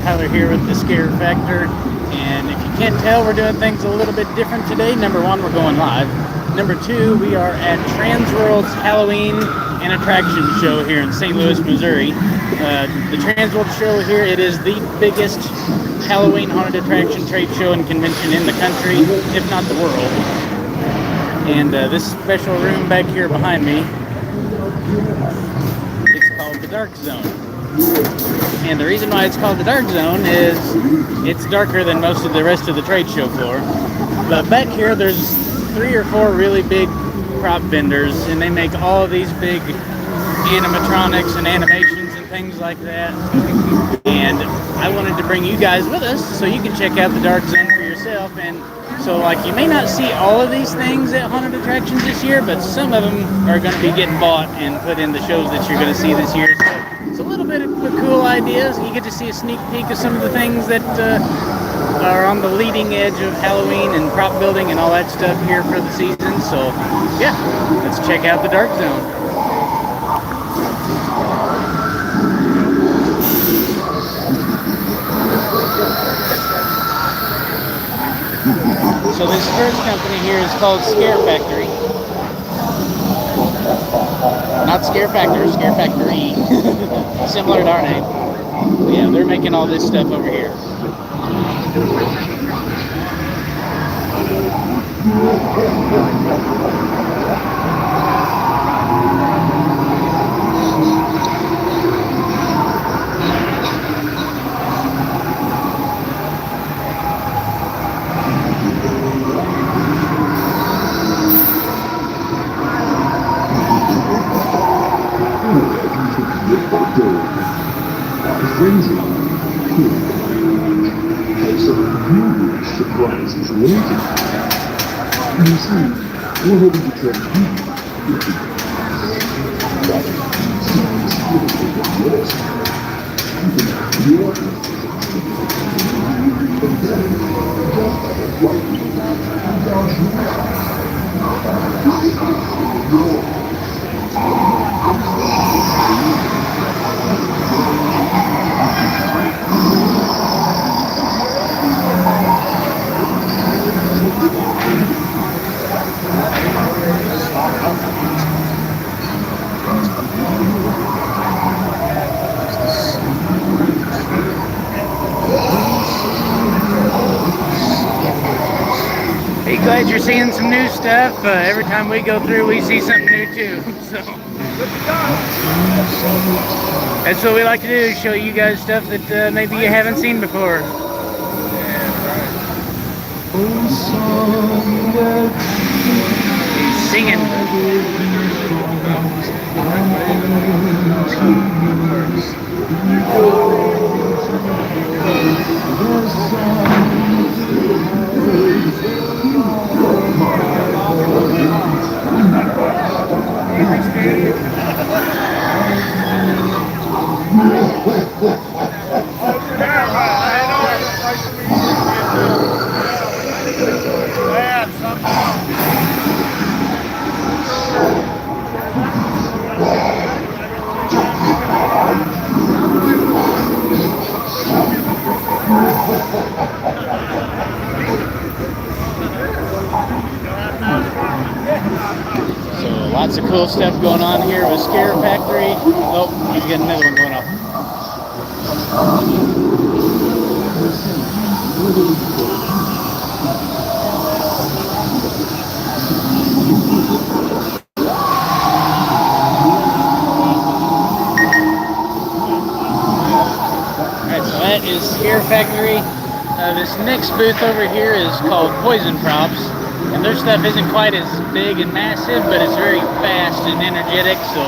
Tyler here with the Scare Factor, and if you can't tell, we're doing things a little bit different today. Number one, we're going live. Number two, we are at Transworld's Halloween and Attraction Show here in St. Louis, Missouri. The Transworld show here, it is the biggest Halloween haunted attraction trade show and convention in the country, if not the world. And this special room back here behind me, it's called the Dark Zone. And the reason why it's called the Dark Zone is it's darker than most of the rest of the trade show floor. But back here there's 3 or 4 really big prop vendors, and they make all of these big animatronics and animations and things like that. And I wanted to bring you guys with us so you can check out the Dark Zone for yourself. And so, like, you may not see all of these things at haunted attractions this year, but some of them are going to be getting bought and put in the shows that you're going to see this year. So it's a little bit of cool ideas. You get to see a sneak peek of some of the things that are on the leading edge of Halloween and prop building and all that stuff here for the season. So yeah, let's check out the Dark Zone. So this first company here is called Scare Factory. Not Scare Factor, Scare Factory. Similar to our name. But yeah, they're making all this stuff over here. Some huge surprises waiting. You see, we're hoping to turn you into Hey, glad you're seeing some new stuff. Every time we go through, we see something new too. So that's what we like to do, show you guys stuff that maybe you haven't seen before. He's singing. So lots of cool stuff going on here with Scare Factory. Oh, he's got another one going off. Alright, so that is Scare Factory. This next booth over here is called Poison Props. And their stuff isn't quite as big and massive, but it's very fast and energetic, so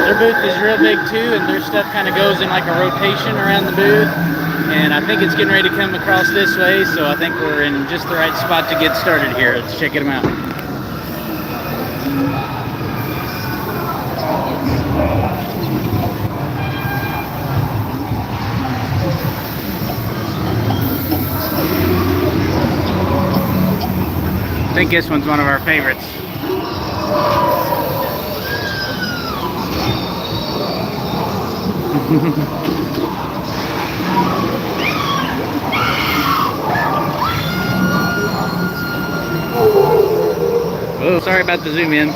their booth is real big too, and their stuff kind of goes in like a rotation around the booth. And I think it's getting ready to come across this way, so I think we're in just the right spot to get started here. Let's check them out. I think this one's one of our favorites. sorry about the zoom in.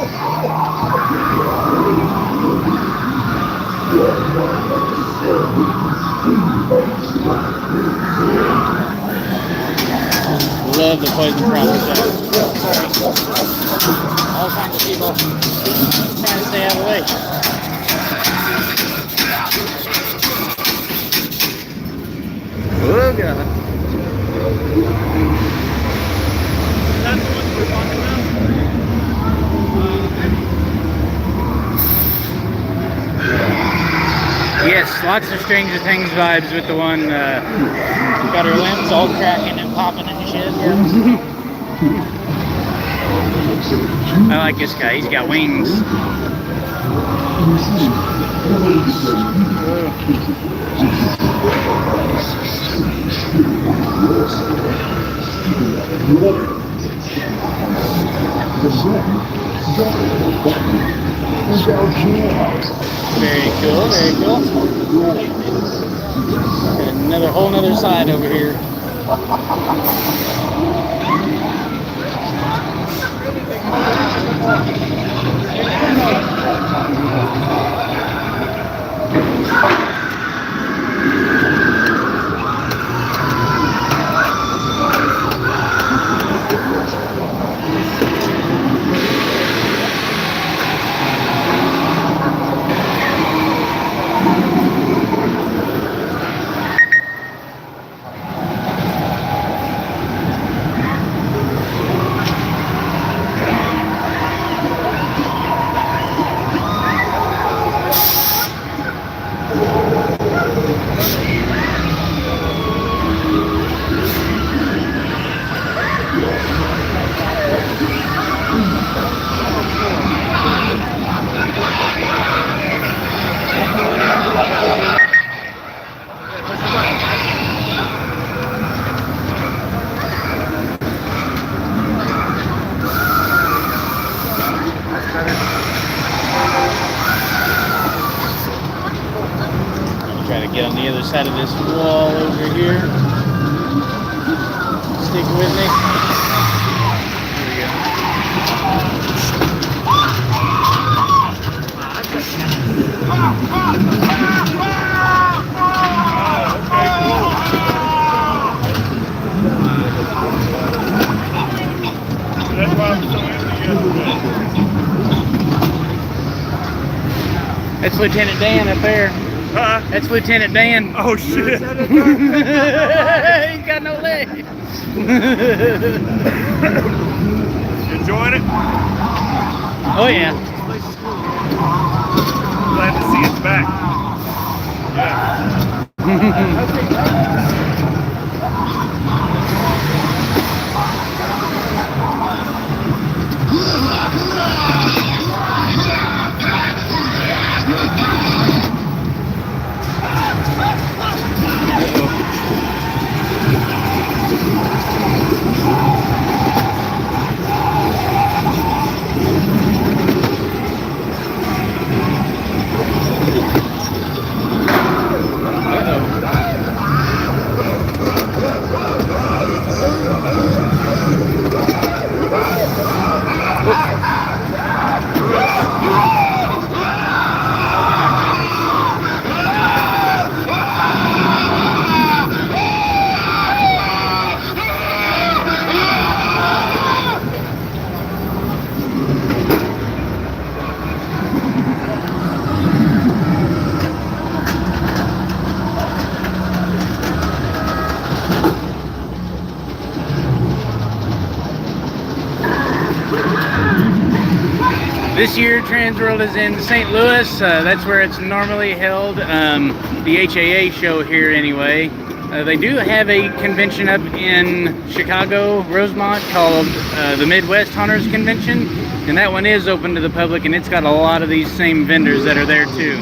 Love the poison process. All kinds of people trying to stay out of the way. Oh god. That's the one we're talking about? Yes, lots of Stranger Things vibes with the one. Got her limbs all cracking and popping and shit. Yeah. I like this guy. He's got wings. Very cool, very cool. Got whole nother side over here. Try to get on the other side of this wall over here. Stick with me. Here we go. That's why I'm so into That's Lieutenant Dan up there. Huh? That's Lieutenant Dan. Oh shit. He's got no legs. You enjoying it? Oh yeah. Glad to see it's back. This year, Transworld is in St. Louis. That's where it's normally held. The HAA show here, anyway. They do have a convention up in Chicago, Rosemont, called the Midwest Hunters Convention, and that one is open to the public, and it's got a lot of these same vendors that are there too.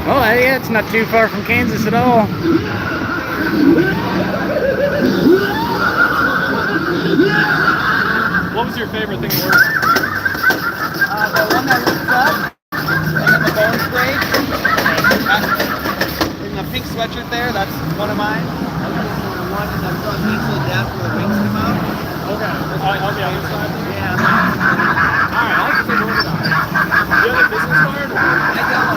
Oh, yeah, it's not too far from Kansas at all. What was your favorite thing to work? That's one of mine. One is I saw Diesel Death where the wings come out. Okay. On the other side? Yeah. Alright, I'll just take a look at that. Do you have a business card? I got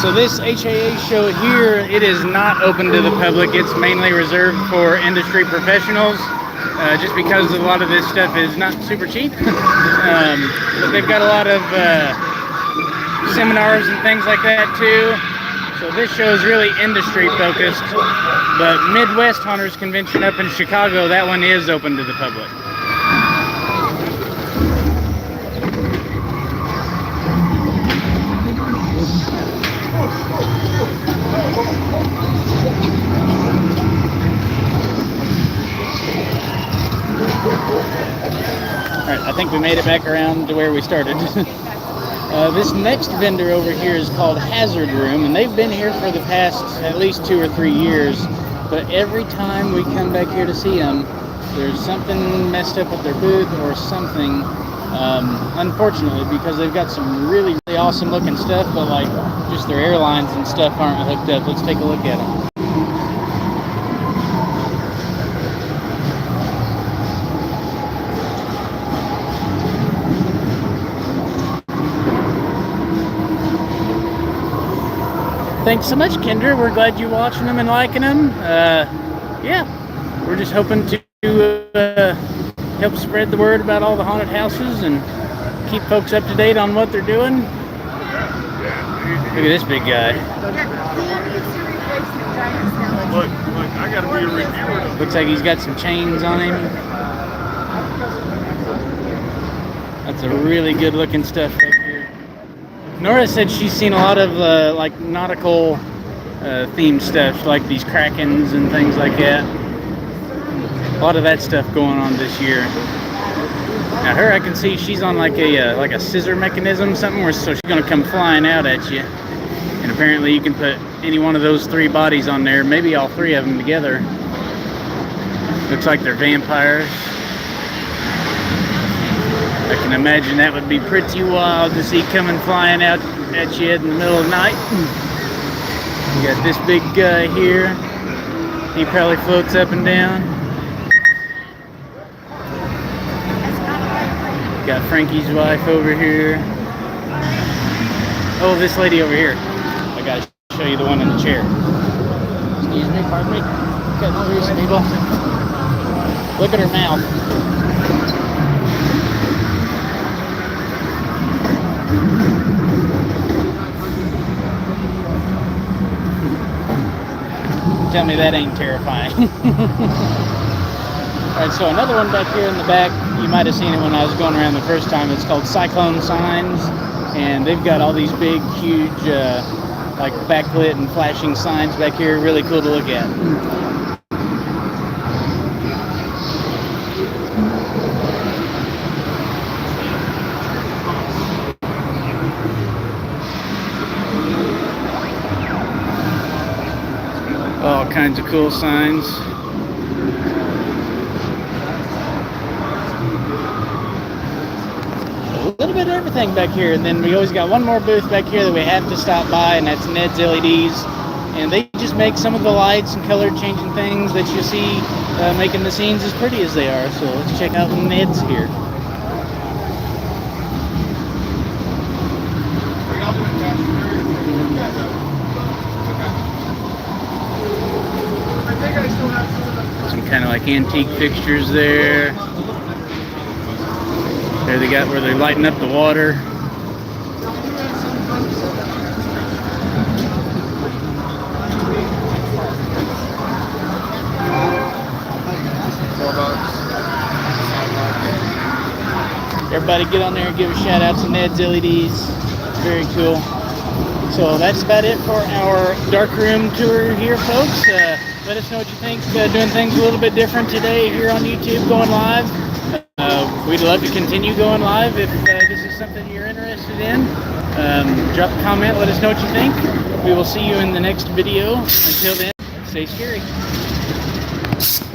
So this HAA show here, it is not open to the public. It's mainly reserved for industry professionals, just because a lot of this stuff is not super cheap. But they've got a lot of seminars and things like that too. So this show is really industry focused. But Midwest Hunters Convention up in Chicago, that one is open to the public. Alright, I think we made it back around to where we started. This next vendor over here is called Hazard Room, and they've been here for the past at least 2 or 3 years. But every time we come back here to see them, there's something messed up with their booth or something. Unfortunately, because they've got some really, really awesome looking stuff, but like just their airlines and stuff aren't hooked up. Let's take a look at them. Thanks so much, Kendra. We're glad you're watching them and liking them. Yeah, we're just hoping to help spread the word about all the haunted houses and keep folks up to date on what they're doing. Look at this big guy. Look, I gotta be a reviewer. Looks like he's got some chains on him. That's a really good looking stuff right here. Nora said she's seen a lot of like nautical themed stuff, like these krakens and things like that. A lot of that stuff going on this year. Now her, I can see she's on like a scissor mechanism, something where so she's gonna come flying out at you. And apparently you can put any one of those 3 bodies on there, maybe all 3 of them together. Looks like they're vampires. I can imagine that would be pretty wild to see coming flying out at you in the middle of the night. You got this big guy here. He probably floats up and down. Got Frankie's wife over here. Oh, this lady over here. I gotta show you the one in the chair. Excuse me, pardon me. Got no reason, people. Look at her mouth. Tell me that ain't terrifying. Alright, so another one back here in the back, you might have seen it when I was going around the first time. It's called Cyclone Signs, and they've got all these big, huge, like backlit and flashing signs back here. Really cool to look at. All kinds of cool signs. A little bit of everything back here, and then we always got one more booth back here that we have to stop by, and that's Ned's LEDs. And they just make some of the lights and color changing things that you see making the scenes as pretty as they are. So let's check out Ned's here. Some kind of like antique fixtures there. There they got where they're lighting up the water. Everybody get on there and give a shout out to Ned's LEDs. Very cool. So that's about it for our darkroom tour here, folks. Let us know what you think. Doing things a little bit different today here on YouTube, going live. We'd love to continue going live if this is something you're interested in. Drop a comment, let us know what you think. We will see you in the next video. Until then, stay scary. Bye.